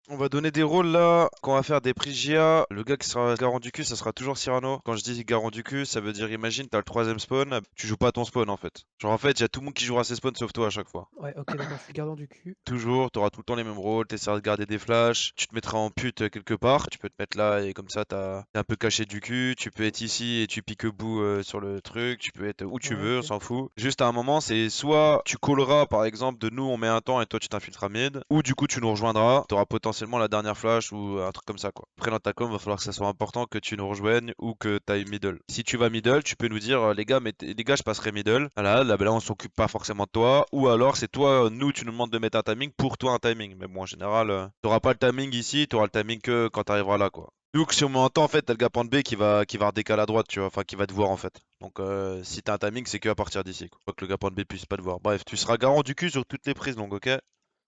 On va donner des rôles là. Quand on va faire des prises GA, le gars qui sera garant du cul, ça sera toujours Cyrano. Quand je dis garant du cul, ça veut dire imagine, t'as le troisième spawn, tu joues pas à ton spawn en fait. Genre en fait, il y a tout le monde qui jouera ses spawns sauf toi à chaque fois. Ouais, ok, d'accord, je suis gardien du cul. Toujours, t'auras tout le temps les mêmes rôles, t'essaieras de garder des flashs, tu te mettras en pute quelque part, tu peux te mettre là et comme ça t'es un peu caché du cul, tu peux être ici et tu piques bout sur le truc, tu peux être où tu Ouais, veux, on ok. s'en fout. Juste à un moment, c'est soit tu colleras par exemple de nous on met un temps et toi tu t'infiltras mid, ou du coup tu nous rejoindras, t'auras potentiellement la dernière flash ou un truc comme ça quoi. Après dans ta com, va falloir que ça soit important que tu nous rejoignes ou que t'ailles middle. Si tu vas middle, tu peux nous dire les gars, les gars je passerai middle. Voilà, là on s'occupe pas forcément de toi, ou alors c'est toi, nous tu nous demandes de mettre un timing pour toi un timing. Mais bon en général, t'auras pas le timing ici, t'auras le timing que quand t'arriveras là quoi. Donc si on met un temps en fait, t'as le gars point B qui va redécaler à droite, tu vois, enfin qui va te voir en fait. Donc si t'as un timing, c'est que à partir d'ici quoi. Faut que le gars point B puisse pas te voir. Bref, tu seras garant du cul sur toutes les prises longues, ok?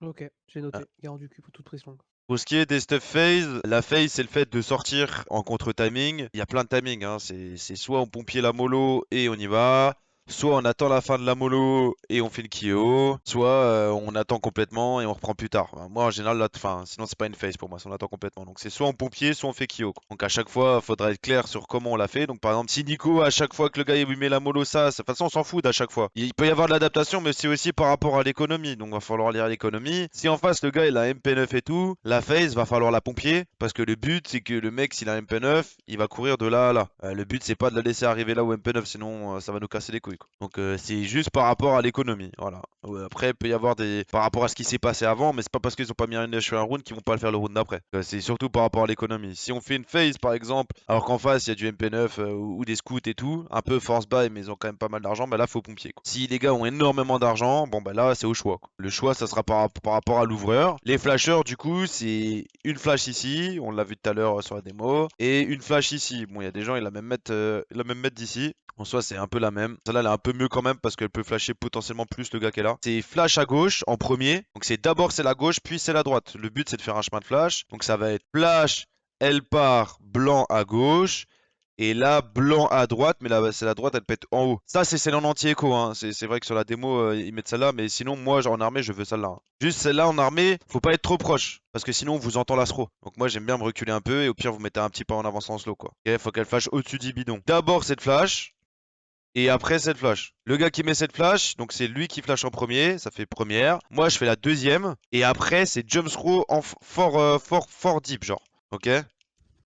Ok, j'ai Ah. noté. Garant du cul pour toute prise longue. Pour ce qui est des stuff phase, la phase c'est le fait de sortir en contre-timing. Il y a plein de timing, hein. C'est soit on pompier la mollo et on y va, soit on attend la fin de la mollo et on fait le KO, soit on attend complètement et on reprend plus tard. Moi en général, là, enfin, sinon c'est pas une phase pour moi, si on attend complètement. Donc c'est soit on pompier, soit on fait KO, quoi. Donc à chaque fois, il faudra être clair sur comment on l'a fait. Donc par exemple, si Nico, à chaque fois que le gars il lui met la mollo, de toute façon on s'en fout d'à chaque fois. Il peut y avoir de l'adaptation, mais c'est aussi par rapport à l'économie. Donc va falloir lire l'économie. Si en face le gars il a MP9 et tout, la phase va falloir la pompier. Parce que le but c'est que le mec s'il a MP9, il va courir de là à là. Le but c'est pas de la laisser arriver là où MP9, sinon ça va nous casser les couilles, quoi. Donc c'est juste par rapport à l'économie. Voilà. Ouais, après il peut y avoir des. Par rapport à ce qui s'est passé avant, mais c'est pas parce qu'ils ont pas mis un neige sur un round qu'ils vont pas le faire le round d'après. C'est surtout par rapport à l'économie. Si on fait une phase par exemple, alors qu'en face il y a du MP9 ou des scouts et tout, un peu force buy mais ils ont quand même pas mal d'argent, bah là faut pompier, quoi. Si les gars ont énormément d'argent, bon bah là c'est au choix, quoi. Le choix ça sera par rapport à l'ouvreur. Les flasheurs du coup c'est une flash ici, on l'a vu tout à l'heure sur la démo, et une flash ici. Bon il y a des gens ils la même mettre d'ici. En soi, c'est un peu la même. Celle-là, elle est un peu mieux quand même parce qu'elle peut flasher potentiellement plus le gars qu'elle a. C'est flash à gauche en premier. Donc c'est d'abord c'est la gauche, puis c'est la droite. Le but c'est de faire un chemin de flash. Donc ça va être flash, elle part, blanc à gauche. Et là, blanc à droite, mais là, c'est la droite, elle pète en haut. Ça, c'est celle en anti-écho, hein. C'est vrai que sur la démo, ils mettent celle-là, mais sinon, moi, genre, en armée, je veux celle-là, hein. Juste celle-là en armée, faut pas être trop proche, parce que sinon, on vous entend l'astro. Donc moi, j'aime bien me reculer un peu, et au pire, vous mettez un petit pas en avance en slow, quoi. Ok, faut qu'elle flash au-dessus du bidon. D'abord, cette flash, et après, cette flash. Le gars qui met cette flash, donc c'est lui qui flash en premier, ça fait première. Moi, je fais la deuxième, et après, c'est jump throw en fort deep, genre. Ok?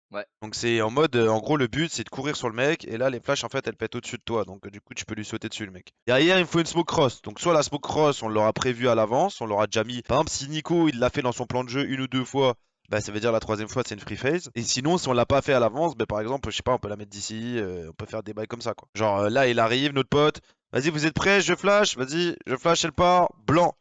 Ouais. Donc c'est en mode, en gros le but c'est de courir sur le mec et là les flashs en fait elles pètent au-dessus de toi donc du coup tu peux lui sauter dessus le mec. Derrière il me faut une smoke cross. Donc soit la smoke cross on l'aura prévu à l'avance, on l'aura déjà mis. Par exemple si Nico il l'a fait dans son plan de jeu une ou deux fois, bah ça veut dire la troisième fois c'est une free phase. Et sinon si on l'a pas fait à l'avance, bah par exemple je sais pas on peut la mettre d'ici, on peut faire des bails comme ça quoi. Genre là il arrive notre pote, vas-y vous êtes prêts, je flash, vas-y je flash elle part, blanc.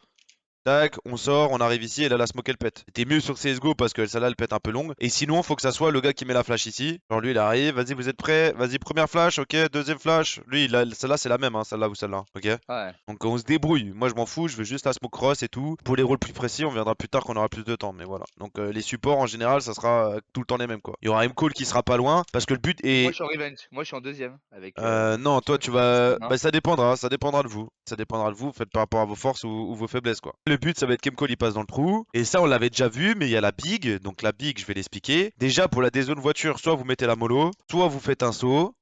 Tac, on sort, on arrive ici et là la smoke elle pète. C'était mieux sur CSGO parce que celle-là elle pète un peu longue. Et sinon, faut que ça soit le gars qui met la flash ici. Genre lui il arrive, vas-y vous êtes prêts? Vas-y première flash, ok, deuxième flash. Lui celle-là c'est la même, hein, celle-là ou celle-là, ok? Ouais. Donc on se débrouille. Moi je m'en fous, je veux juste la smoke cross et tout. Pour les rôles plus précis, on viendra plus tard quand on aura plus de temps, mais voilà. Donc les supports en général, ça sera tout le temps les mêmes quoi. Il y aura M-Call qui sera pas loin parce que le but Moi, est je suis en revenge. Moi, je suis en deuxième avec non, toi tu Smoke. vas. Non? Bah ça dépendra de vous. Ça dépendra de vous, faites par rapport à vos forces ou vos faiblesses quoi. Le but ça va être qu'Emcol il passe dans le trou. Et ça on l'avait déjà vu, mais il y a la big. Donc la big, je vais l'expliquer. Déjà pour la dézone voiture, soit vous mettez la mollo, soit vous faites un saut,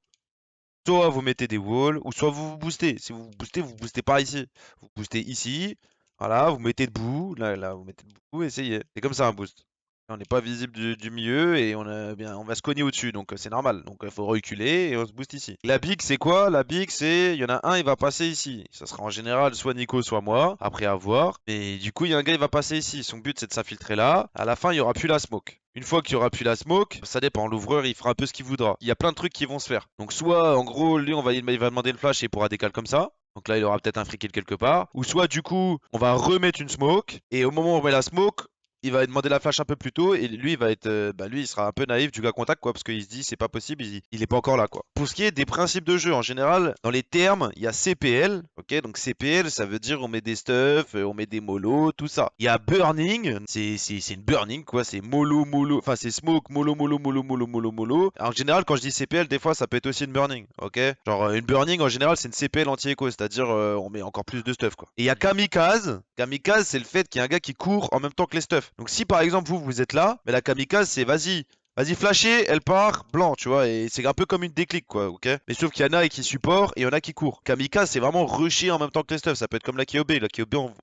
soit vous mettez des walls, ou soit vous vous boostez. Si vous boostez par ici. Vous boostez ici. Voilà, vous mettez debout. Là, vous mettez debout, essayez. C'est comme ça un boost. On n'est pas visible du milieu et on va se cogner au-dessus, donc c'est normal. Donc il faut reculer et on se booste ici. La big c'est quoi? La big c'est, il y en a un, il va passer ici. Ça sera en général soit Nico, soit moi, après avoir. Et du coup, il y a un gars, il va passer ici. Son but c'est de s'infiltrer là. À la fin, il y aura plus la smoke. Une fois qu'il y aura plus la smoke, ça dépend. L'ouvreur, il fera un peu ce qu'il voudra. Il y a plein de trucs qui vont se faire. Donc soit, en gros, lui, il va demander le flash et il pourra décaler comme ça. Donc là, il aura peut-être un free kill quelque part. Ou soit, du coup, on va remettre une smoke. Et au moment où on met la smoke, il va demander la flash un peu plus tôt et lui il va être lui il sera un peu naïf du gars contact quoi parce qu'il se dit c'est pas possible, il est pas encore là quoi. Pour ce qui est des principes de jeu en général, dans les termes, il y a CPL, OK? Donc CPL ça veut dire on met des stuff, on met des molos, tout ça. Il y a burning, c'est une burning quoi, c'est mollo, enfin c'est smoke mollo. En général quand je dis CPL des fois ça peut être aussi une burning, OK? Genre une burning en général c'est une CPL anti-écho, c'est-à-dire on met encore plus de stuff quoi. Et il y a kamikaze, c'est le fait qu'il y a un gars qui court en même temps que les stuff. Donc si par exemple vous êtes là, mais la kamikaze c'est vas-y flasher, elle part, blanc, tu vois, et c'est un peu comme une déclic quoi, ok? Mais sauf qu'il y en a qui supportent et il y en a qui courent. Kamikaze c'est vraiment rusher en même temps que les stuffs, ça peut être comme la KOB,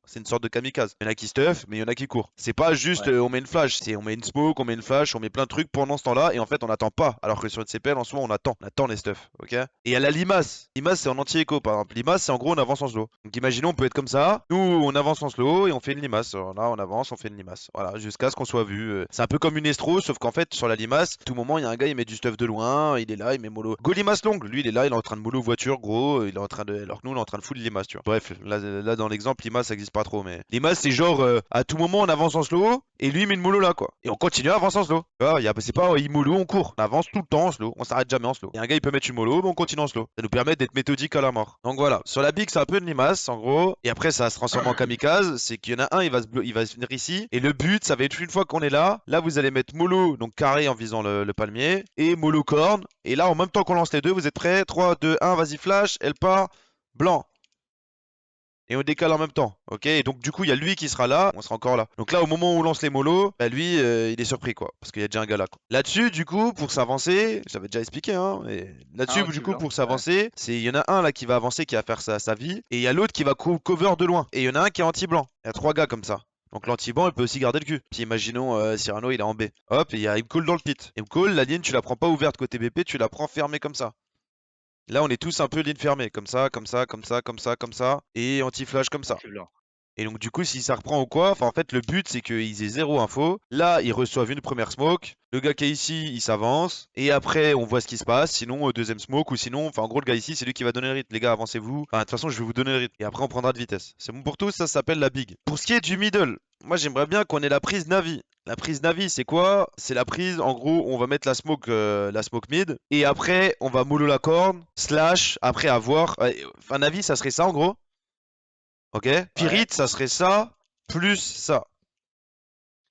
c'est une sorte de kamikaze. Il y en a qui stuff, mais il y en a qui courent. C'est pas juste Ouais. on met une flash, c'est on met une smoke, on met une flash, on met plein de trucs pendant ce temps-là, et en fait on attend pas. Alors que sur une CPL en soi on attend les stuffs, ok? Et il y a la limace. Limace c'est en anti-écho par exemple. Limace c'est en gros on avance en slow. Donc imaginons on peut être comme ça, nous on avance en slow et on fait une limace. Là on avance, on fait une limace. Voilà, jusqu'à ce qu'on soit vu. C'est un peu comme une estro, sauf qu'en fait sur la limace, tout moment il y a un gars il met du stuff de loin, il est là, il met mollo. Go limace longue, lui il est là, il est en train de mollo voiture gros, il est en train de. Alors que nous on est en train de foutre limace, tu vois. Bref, là dans l'exemple, limace ça existe pas trop, mais limace c'est genre à tout moment on avance en slow et lui il met une mollo là quoi. Et on continue à avancer en slow. Tu vois, c'est pas il mollo, on court. On avance tout le temps en slow, on s'arrête jamais en slow. Et un gars il peut mettre une mollo, mais on continue en slow. Ça nous permet d'être méthodique à la mort. Donc voilà, sur la big c'est un peu une limace en gros, et après ça se transforme en kamikaze, c'est qu'il y en a un il va venir ici, et le but ça va être une fois qu'on est là vous allez mettre mollo, donc carré en visant le palmier, et mollo corne, et là en même temps qu'on lance les deux, vous êtes prêts? 3, 2, 1, vas-y flash, elle part, blanc. Et on décale en même temps, ok? Et donc du coup il y a lui qui sera là, on sera encore là. Donc là au moment où on lance les molos, bah lui il est surpris quoi, parce qu'il y a déjà un gars là quoi. Là-dessus du coup pour s'avancer, j'avais déjà expliqué hein, et là-dessus Un du coup anti-blanc. pour Ouais. s'avancer, c'est il y en a un là qui va avancer, qui va faire sa vie, et il y a l'autre qui va cover de loin, et il y en a un qui est anti-blanc. Il y a 3 gars comme ça. Donc l'anti-blanc il peut aussi garder le cul. Puis imaginons Cyrano il est en B. Hop, il y a Imcall dans le pit. Imcall, la ligne tu la prends pas ouverte côté BP, tu la prends fermée comme ça. Là on est tous un peu ligne fermée, comme ça, comme ça, comme ça, comme ça, comme ça, et anti-flash comme ça. Anti-blanc. Et donc du coup si ça reprend ou quoi, enfin en fait le but c'est qu'ils aient zéro info. Là ils reçoivent une première smoke, le gars qui est ici il s'avance, et après on voit ce qui se passe, sinon deuxième smoke, ou sinon, enfin en gros le gars ici c'est lui qui va donner le rythme. Les gars avancez-vous, enfin de toute façon je vais vous donner le rythme, et après on prendra de vitesse. C'est bon pour tous, ça s'appelle la big. Pour ce qui est du middle, moi j'aimerais bien qu'on ait la prise Navi. La prise Navi c'est quoi? C'est la prise, en gros on va mettre la smoke mid, et après on va mollo la corne, slash, après avoir, enfin Navi ça serait ça en gros. Ok? Spirit, ça serait ça, plus ça.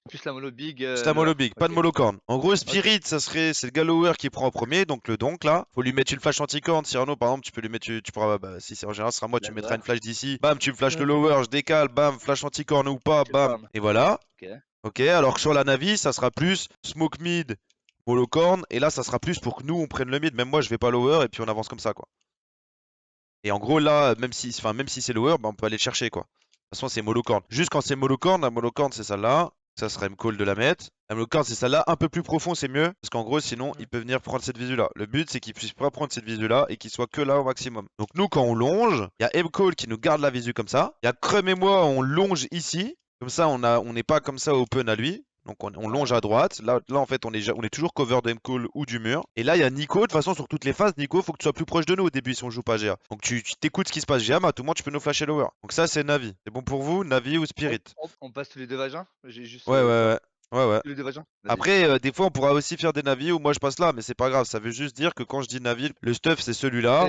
Plus la mono big. C'est la mollo big, pas de Ok. mollo corne. En gros, Spirit, c'est le gallower qui prend en premier, donc le donk là. Faut lui mettre une flash anti-corne. Cyrano, par exemple, tu peux lui mettre. Tu pourras, bah, si c'est en général, ce sera moi, tu me mettras une flash d'ici. Bam, tu me flashes le Ouais. lower, je décale, bam, flash anti-corne ou pas, Ok, bam. bam. Et voilà. Ok. Ok, alors que sur la Navi, ça sera plus smoke mid, mollo corne. Et là, ça sera plus pour que nous, on prenne le mid. Même moi, je vais pas lower, et puis on avance comme ça, quoi. Et en gros, là, même si c'est lower, bah, on peut aller le chercher, quoi. De toute façon, c'est mollo-corne. Juste quand c'est mollo-corne, la mollo-corne, c'est celle-là. Ça serait M-call de la mettre. La mollo-corne, c'est celle-là. Un peu plus profond, c'est mieux. Parce qu'en gros, sinon, il peut venir prendre cette visu-là. Le but, c'est qu'il puisse pas prendre cette visu-là et qu'il soit que là au maximum. Donc, nous, quand on longe, il y a M-call qui nous garde la visu comme ça. Il y a Crumb et moi, on longe ici. Comme ça, on n'est pas comme ça open à lui. Donc on longe à droite. Là en fait, on est toujours cover de M-call ou du mur. Et là, il y a Nico. De toute façon, sur toutes les phases, Nico, faut que tu sois plus proche de nous au début si on joue pas GA. Donc tu t'écoutes ce qui se passe GA, mais à tout moment, tu peux nous flasher lower. Donc ça, c'est Navi. C'est bon pour vous, Navi ou Spirit? On passe tous les deux vagins? J'ai juste. Ouais, ouais, ouais. Ouais, ouais. Tous les deux vagins? Vas-y. Après, des fois, on pourra aussi faire des navis où moi je passe là, mais c'est pas grave. Ça veut juste dire que quand je dis navi, le stuff c'est celui-là.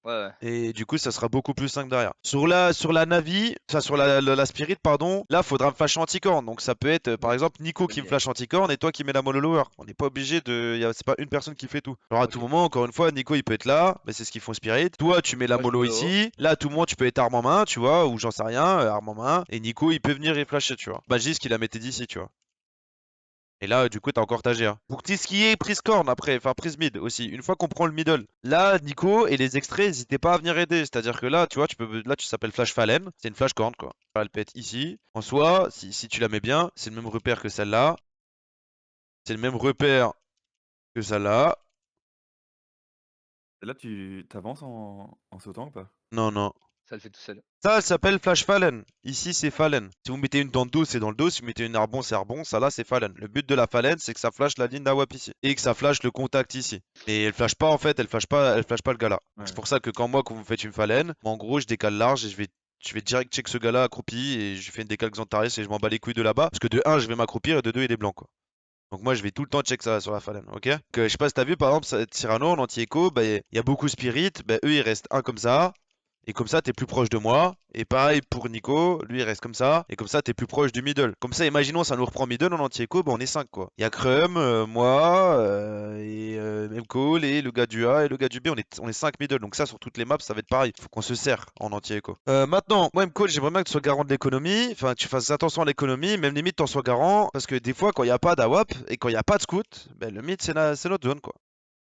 Ouais, ouais. Et du coup, ça sera beaucoup plus 5 derrière. Sur la Navi, enfin sur la Spirit, pardon, là, faudra me flash anti-corne. Donc ça peut être, par exemple, Nico qui me flash anti-corne et toi qui mets la mono lower. On n'est pas obligé de. C'est pas une personne qui fait tout. Alors à tout Ok. moment, encore une fois, Nico il peut être là, mais c'est ce qu'ils font Spirit. Toi, tu mets la Moi, je mollo mollo. ici. Là, à tout moment, tu peux être arme en main, tu vois, ou j'en sais rien, arme en main. Et Nico, il peut venir et flasher, tu vois. Magis qu'il la mettait d'ici, tu vois. Et là, du coup, t'as encore ta GA. Pour tout ce qui est prise corne après, enfin prise mid aussi, une fois qu'on prend le middle, là, Nico et les extraits, n'hésitez pas à venir aider. C'est-à-dire que là, tu vois, là, tu s'appelles Flash Fallen, c'est une flash corne, quoi. Elle peut être ici. En soi, si tu la mets bien, c'est le même repère que celle-là. C'est le même repère que celle-là. Et là, tu t'avances en sautant ou pas? Non, non. Ça le fait tout seul. Ça, elle s'appelle Flash Fallen. Ici, c'est Fallen. Si vous mettez une dans le dos, c'est dans le dos. Si vous mettez une arbon, c'est arbon. Ça, là, c'est Fallen. Le but de la Fallen, c'est que ça flash la ligne d'AWAP ici. Et que ça flash le contact ici. Et elle flash pas, en fait, elle flash pas le gars là. Ouais. C'est pour ça que quand vous me faites une Fallen, moi, en gros, je décale large et je vais direct check ce gars là accroupi et je fais une décale Xantares et je m'en bats les couilles de là-bas. Parce que de 1, je vais m'accroupir et de 2, il est blanc, quoi. Donc moi je vais tout le temps check ça sur la Fallen, ok? Je sais pas si t'as vu par exemple Cyrano en anti-écho, bah, il y a beaucoup Spirit, bah, eux ils restent un comme ça, Et comme ça, t'es plus proche de moi. Et pareil pour Nico, lui il reste comme ça. Et comme ça, t'es plus proche du middle. Comme ça, imaginons, ça nous reprend middle en anti-écho, bah on est 5 quoi. Il y a Crum, moi, et Mcall, et le gars du A et le gars du B. On est 5 middle. Donc ça, sur toutes les maps, ça va être pareil. Faut qu'on se serre en anti-écho. Maintenant, moi Mcall, j'aimerais bien que tu sois garant de l'économie. Enfin, que tu fasses attention à l'économie. Même limite, t'en sois garant. Parce que des fois, quand il n'y a pas d'AWAP et quand il n'y a pas de scout, ben, le mid, c'est notre zone quoi.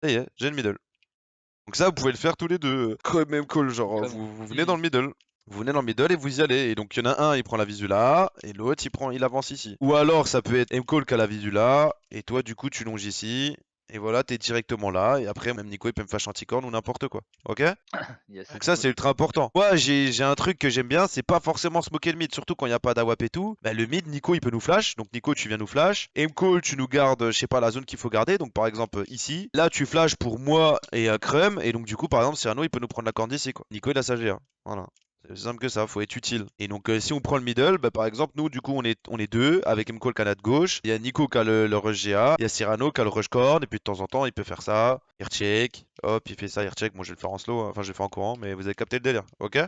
Ça y est, j'ai le middle. Donc ça, vous pouvez le faire tous les deux. Même call, genre, Comme- vous venez dans le middle. Vous venez dans le middle et vous y allez. Et donc, il y en a un, il prend la visu là, et l'autre, il avance ici. Ou alors, ça peut être M-Call qui a la visu là, et toi, du coup, tu longes ici. Et voilà, t'es directement là. Et après, même Nico, il peut me flash anti-corn ou n'importe quoi. Ok? Yes. Donc ça, c'est ultra important. Moi, j'ai un truc que j'aime bien, c'est pas forcément smoker le mid, surtout quand il n'y a pas d'AWAP et tout. Bah, le mid, Nico, il peut nous flash. Donc Nico, tu viens nous flash. M-Call, tu nous gardes, je sais pas, la zone qu'il faut garder. Donc par exemple, ici. Là, tu flash pour moi et Crum. Et donc du coup, par exemple, Cyrano, il peut nous prendre la corne d'ici, quoi. Nico, il a sa GA. Voilà. C'est aussi simple que ça, faut être utile. Et donc, si on prend le middle, bah, par exemple, nous, du coup, on est deux, avec M-Call qui a notre gauche. Il y a Nico qui a le rush GA. Il y a Cyrano qui a le rush corn. Et puis de temps en temps, il peut faire ça. Il recheck. Hop, il fait ça, il recheck. Moi, je vais le faire en slow. Enfin, je vais le faire en courant, mais vous avez capté le délire. Ok?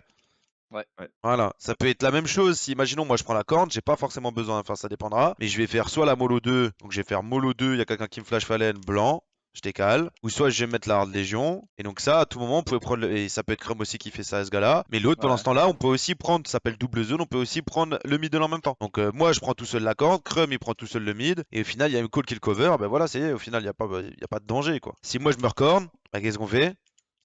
Ouais. Voilà. Ça peut être la même chose si, imaginons, moi, je prends la corne. J'ai pas forcément besoin. Enfin, ça dépendra. Mais je vais faire soit la mollo 2. Donc, je vais faire mollo 2. Il y a quelqu'un qui me flash Fallen blanc. Je décale. Ou soit je vais mettre la Hard Légion. Et donc ça, à tout moment, on peut prendre... Et ça peut être Crum aussi qui fait ça à ce gars-là. Mais l'autre, pendant Ouais. ce temps-là, on peut aussi prendre... Ça s'appelle double zone. On peut aussi prendre le middle en même temps. Donc moi, je prends tout seul la corde. Crum, il prend tout seul le mid. Et au final, il y a une call qui le cover. Ben voilà, c'est... Au final, il y a pas de danger, quoi. Si moi, je me recorne, bah, qu'est-ce qu'on fait?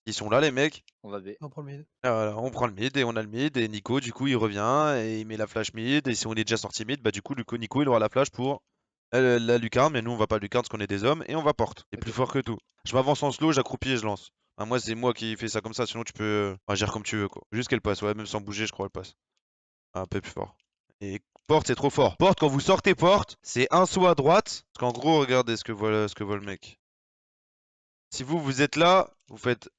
Ils sont là, les mecs. On va B. On prend le mid. Voilà, on prend le mid et on a le mid. Et Nico, du coup, il revient et il met la flash mid. Et si on est déjà sorti mid, bah du coup, Nico, il aura la flash pour la lucarne. Mais nous, on va pas lucarne parce qu'on est des hommes. Et on va porte. C'est plus Ok. fort que tout. Je m'avance en slow, j'accroupis et je lance. Enfin, moi, c'est moi qui fais ça comme ça. Sinon, tu peux gère comme tu veux, quoi. Juste qu'elle passe. Ouais, même sans bouger, je crois qu'elle passe. Un peu plus fort. Et porte, c'est trop fort. Porte, quand vous sortez porte, c'est un saut à droite. Parce qu'en gros, regardez ce que voit le mec. Si vous êtes là, vous faites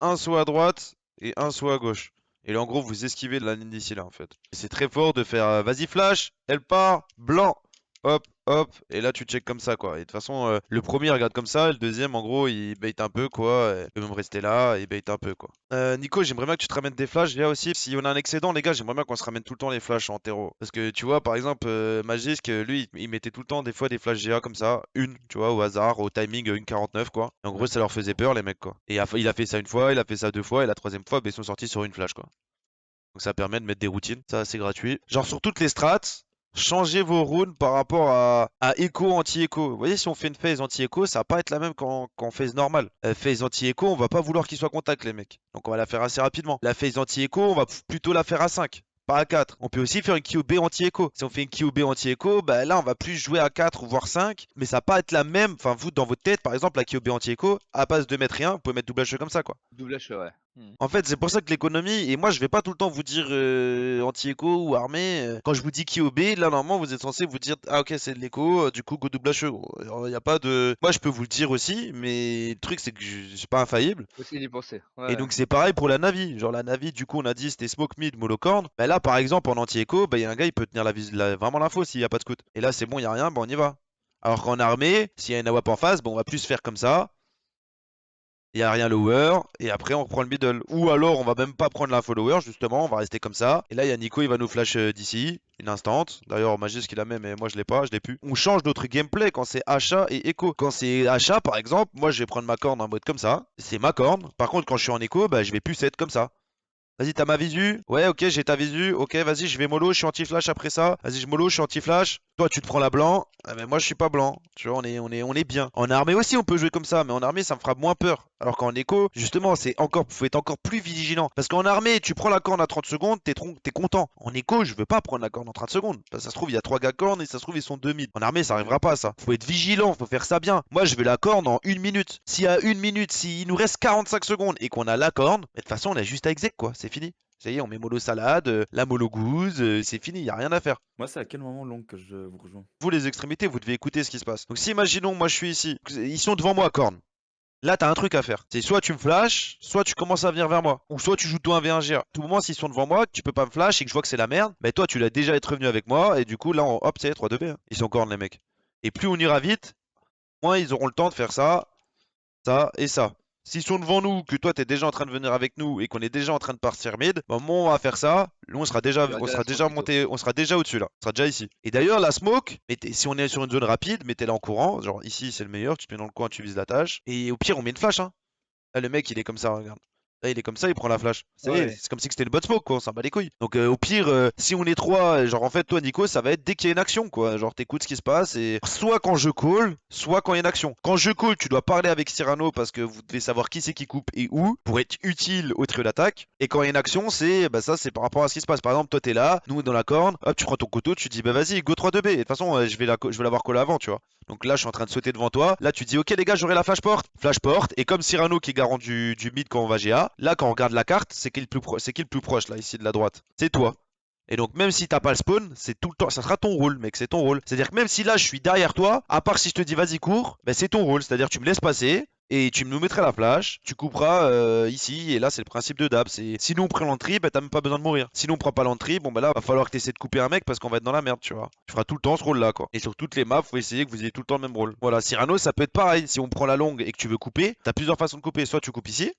un saut à droite et un saut à gauche. Et là, en gros, vous esquivez de la ligne d'ici là, en fait. Et c'est très fort de faire vas-y, flash, elle part, blanc, hop, hop. Et là, tu check comme ça, quoi. Et de toute façon, le premier il regarde comme ça, et le deuxième, en gros, il bait un peu, quoi. Il peut même rester là, et il bait un peu, quoi. Nico, j'aimerais bien que tu te ramènes des flashs. Là aussi, si on a un excédent, les gars, j'aimerais bien qu'on se ramène tout le temps les flashs en terreau. Parce que tu vois, par exemple, Magisk, lui, il mettait tout le temps des fois des flashs GA comme ça. Une, tu vois, au hasard, au timing 1,49, quoi. Et en gros, ça leur faisait peur, les mecs, quoi. Et il a fait ça une fois, il a fait ça deux fois, et la troisième fois, bah, ils sont sortis sur une flash, quoi. Donc ça permet de mettre des routines, ça c'est gratuit. Genre sur toutes les strats, changez vos runes par rapport à écho, anti-écho. Vous voyez, si on fait une phase anti-écho, ça va pas être la même qu'en phase normale. Phase anti-écho, on va pas vouloir qu'il soit contact les mecs. Donc on va la faire assez rapidement. La phase anti-écho, on va plutôt la faire à 5. Pas à 4. On peut aussi faire une QB anti-écho. Si on fait une QB anti-écho, bah là on va plus jouer à 4 ou voire 5. Mais ça va pas être la même. Enfin, vous dans votre tête, par exemple, la QB anti-écho, à base de mettre rien, vous pouvez mettre double HE comme ça, quoi. Double H, ouais. En fait, c'est pour ça que l'économie, et moi je vais pas tout le temps vous dire anti-écho ou armée. Quand je vous dis QOB, là normalement vous êtes censé vous dire ah ok c'est de l'écho, du coup go double HE. Il y a pas de. Moi je peux vous le dire aussi, mais le truc c'est que je suis pas infaillible. Aussi d'y penser. Et Ouais. donc c'est pareil pour la Navi. Genre la Navi, du coup on a dit c'était smoke mid, molocorn. Bah là par exemple en anti-écho, bah il y a un gars il peut tenir vraiment l'info s'il y a pas de scout. Et là c'est bon, il y a rien, bah on y va. Alors qu'en armée, s'il y a une AWAP en face, bon on va plus faire comme ça. Il n'y a rien lower, et après on reprend le middle. Ou alors on va même pas prendre l'info lower, justement, on va rester comme ça. Et là il y a Nico, il va nous flash d'ici, une instant. D'ailleurs Magisk il a même, mais moi je l'ai pas, je l'ai plus. On change notre gameplay quand c'est achat et écho. Quand c'est achat par exemple, moi je vais prendre ma corne en mode comme ça, c'est ma corne. Par contre quand je suis en écho, bah je vais plus être comme ça. Vas-y, t'as ma visu? Ouais, ok, j'ai ta visu. Ok, vas-y, je vais mollo, je suis anti-flash après ça. Vas-y, je mollo, je suis anti-flash. Toi, tu te prends la blanc. Ah, mais moi, je suis pas blanc. Tu vois, on est bien. En armée aussi, on peut jouer comme ça, mais en armée, ça me fera moins peur. Alors qu'en écho, justement, faut être encore plus vigilant. Parce qu'en armée, tu prends la corne à 30 secondes, t'es content. En écho, je veux pas prendre la corne en 30 secondes. Parce que ça se trouve, il y a 3 gars cornes et ça se trouve, ils sont 2 mid. En armée, ça arrivera pas, ça. Faut être vigilant, faut faire ça bien. Moi, je veux la corne en 1 minute. S'il y a 1 minute, s'il nous reste 45 secondes et qu'on a la corne, de toute façon, on a juste à exec, quoi. C'est fini. Ça y est, on met mollo salade, la mollo gouze, c'est fini, y a rien à faire. Moi, c'est à quel moment long que je vous rejoins? Vous, les extrémités, vous devez écouter ce qui se passe. Donc, si imaginons, moi je suis ici, ils sont devant moi, corne. Là, t'as un truc à faire. C'est soit tu me flashes, soit tu commences à venir vers moi. Ou soit tu joues toi un V1 GA. Tout moment, s'ils sont devant moi, que tu peux pas me flash et que je vois que c'est la merde, bah toi, tu l'as déjà être revenu avec moi. Et du coup, là, hop, c'est 3-2B. Hein. Ils sont corne, les mecs. Et plus on ira vite, moins ils auront le temps de faire ça, ça et ça. S'ils sont devant nous, que toi t'es déjà en train de venir avec nous et qu'on est déjà en train de partir mid, bah, au moment où on va faire ça, nous on sera déjà, Il y aura on déjà sera la déjà smoke qui monté, on sera déjà au-dessus là, on sera déjà ici. Et d'ailleurs la smoke, si on est sur une zone rapide, mettez-la en courant, genre ici c'est le meilleur, tu te mets dans le coin, tu vises la tâche, et au pire on met une flash hein. Là le mec il est comme ça, regarde. Là il est comme ça, il prend la flash. Ouais. C'est comme si c'était le bot smoke quoi, on s'en bat les couilles. Donc au pire, si on est trois, genre en fait toi Nico, ça va être dès qu'il y a une action quoi. Genre t'écoutes ce qui se passe et soit quand je call, soit quand il y a une action. Quand je call, tu dois parler avec Cyrano parce que vous devez savoir qui c'est qui coupe et où pour être utile au trio d'attaque. Et quand il y a une action, c'est bah ça c'est par rapport à ce qui se passe. Par exemple, toi t'es là, nous dans la corne, hop tu prends ton couteau, tu dis bah vas-y go 3-2B. Et de toute façon je vais l'avoir call avant, tu vois. Donc là, je suis en train de sauter devant toi. Là, tu dis, ok, les gars, j'aurai la flash porte. Flash porte. Et comme Cyrano qui est garant du mid quand on va GA, là, quand on regarde la carte, c'est qui le plus proche, là, ici, de la droite? C'est toi. Et donc, même si t'as pas le spawn, c'est tout le temps, ça sera ton rôle, mec, c'est ton rôle. C'est-à-dire que même si là, je suis derrière toi, à part si je te dis, vas-y, cours, bah, c'est ton rôle. C'est-à-dire que tu me laisses passer. Et tu nous mettrais la flash, tu couperas ici, et là c'est le principe de dab. Si nous on prend l'entrée, bah t'as même pas besoin de mourir. Si nous on prend pas l'entrée, bon bah là va falloir que t'essaies de couper un mec parce qu'on va être dans la merde, tu vois. Tu feras tout le temps ce rôle là quoi. Et sur toutes les maps, faut essayer que vous ayez tout le temps le même rôle. Voilà, Cyrano ça peut être pareil. Si on prend la longue et que tu veux couper, t'as plusieurs façons de couper. Soit tu coupes ici,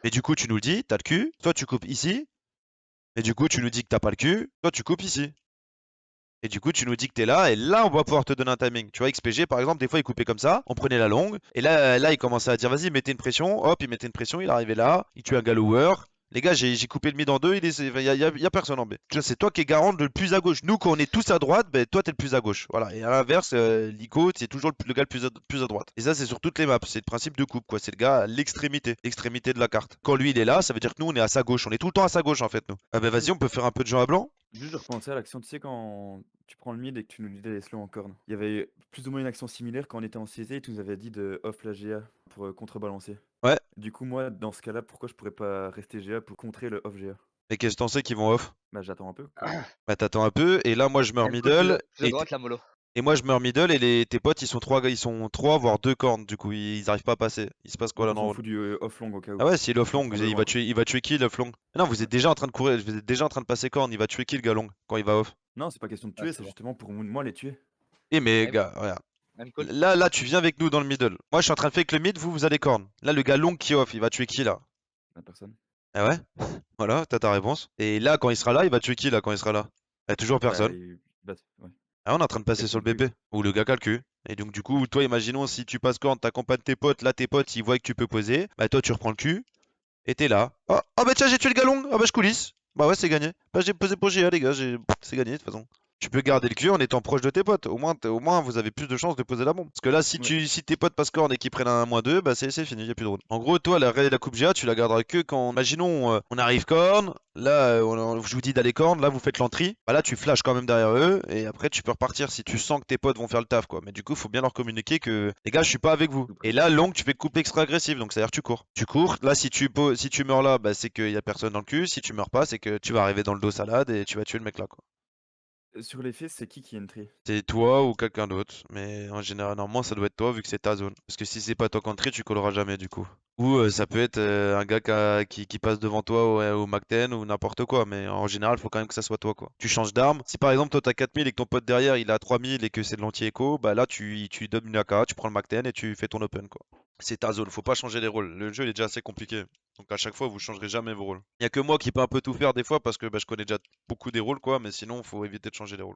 et du coup tu nous le dis, t'as le cul. Soit tu coupes ici, et du coup tu nous dis que t'as pas le cul. Soit tu coupes ici. Et du coup, tu nous dis que t'es là, et là, on va pouvoir te donner un timing. Tu vois, XPG, par exemple, des fois, il coupait comme ça, on prenait la longue, et là il commençait à dire, vas-y, mettez une pression, hop, il mettait une pression, il arrivait là, il tue un gallower. Les gars, j'ai coupé le mid en deux, y a personne en B. Tu vois, c'est toi qui es garant de le plus à gauche. Nous, quand on est tous à droite, ben, toi, t'es le plus à gauche. Voilà. Et à l'inverse, Lico, c'est toujours le gars le plus à droite. Et ça, c'est sur toutes les maps. C'est le principe de coupe, quoi. C'est le gars à l'extrémité de la carte. Quand lui, il est là, ça veut dire que nous, on est à sa gauche. On est tout le temps à sa gauche, en fait, nous. Ah ben, vas-y, on peut faire un peu de Jean à blanc. Juste, je repensais à l'action, tu sais, quand tu prends le mid et que tu nous dis d'aller slow en corne. Il y avait plus ou moins une action similaire quand on était en CZ et tu nous avais dit de off la GA pour contrebalancer. Ouais. Du coup, moi, dans ce cas-là, pourquoi je pourrais pas rester GA pour contrer le off GA? Et qu'est-ce que t'en sais qu'ils vont off? Bah, j'attends un peu, quoi. Bah t'attends un peu, et là moi je meurs Elle colle plus middle, à droite la mollo. et moi je meurs middle, et tes potes ils sont trois voire deux cornes, du coup ils arrivent pas à passer. Il se passe quoi là Donc, on dans s'en le fout du off long au cas où. Ah ouais, si l'off long, Prends le il long, va quoi. tuer qui l'off long? Non, vous êtes déjà en train de courir, vous êtes déjà en train de passer corne, il va tuer qui le gars long quand il va off? Non, c'est pas question de Ah, tuer, c'est c'est bon. justement pour moi les tuer. Eh mais Même, gars, regarde. même call. Là tu viens avec nous dans le middle. Moi je suis en train de faire que le mid, vous allez corne. Là le gars long qui off, il va tuer qui là? La personne. Ah ouais? Voilà, t'as ta réponse. Et là quand il sera là, il va tuer qui là quand il sera là? Toujours Bah, personne. ouais. Ah, on est en train de passer Gars sur qui le le tue. BP. Ou le gars qui a le cul. Et donc, du coup, toi, imaginons si tu passes corne, t'accompagnes tes potes, là, tes potes, ils voient que tu peux poser. Bah, toi, tu reprends le cul. Et t'es là. Oh, oh, bah, tiens, j'ai tué le galon. Ah, bah, je coulisse. Bah, ouais, c'est gagné. Bah, j'ai posé pour GA, les gars. C'est gagné, de toute façon. Tu peux garder le cul en étant proche de tes potes. Au moins, vous avez plus de chances de poser la bombe. Parce que là, Ouais. si tes potes passent corne et qu'ils prennent un -2, bah, c'est fini, y a plus de round. En gros, toi, la coupe GA, tu la garderas que quand, imaginons, on arrive corne. Là, je vous dis d'aller corne, là vous faites l'entrée. Bah là tu flashes quand même derrière eux et après tu peux repartir si tu sens que tes potes vont faire le taf quoi. Mais du coup faut bien leur communiquer que les gars je suis pas avec vous. Tout Et près. là long tu fais coupe extra agressive donc c'est à dire tu cours. Tu cours, là si tu meurs là bah c'est qu'il y a personne dans le cul. Si tu meurs pas c'est que tu vas arriver dans le dos salade et tu vas tuer le mec là quoi. Sur les faits, c'est qui entry? C'est toi ou quelqu'un d'autre, mais en général, normalement, ça doit être toi vu que c'est ta zone. Parce que si c'est pas toi qu'entrée, tu colleras jamais du coup. Ou ça peut être un gars qui passe devant toi au Mac-10 ou n'importe quoi, mais en général, faut quand même que ça soit toi quoi. Tu changes d'arme. Si par exemple, toi t'as 4000 et que ton pote derrière il a 3000 et que c'est de l'anti-écho, bah là tu lui donnes une AK, tu prends le Mac-10 et tu fais ton open quoi. C'est ta zone, faut pas changer les rôles. Le jeu il est déjà assez compliqué. Donc à chaque fois, vous changerez jamais vos rôles. Il y a que moi qui peux un peu tout faire des fois parce que bah, je connais déjà beaucoup des rôles quoi, mais sinon, faut éviter de changer les rôles.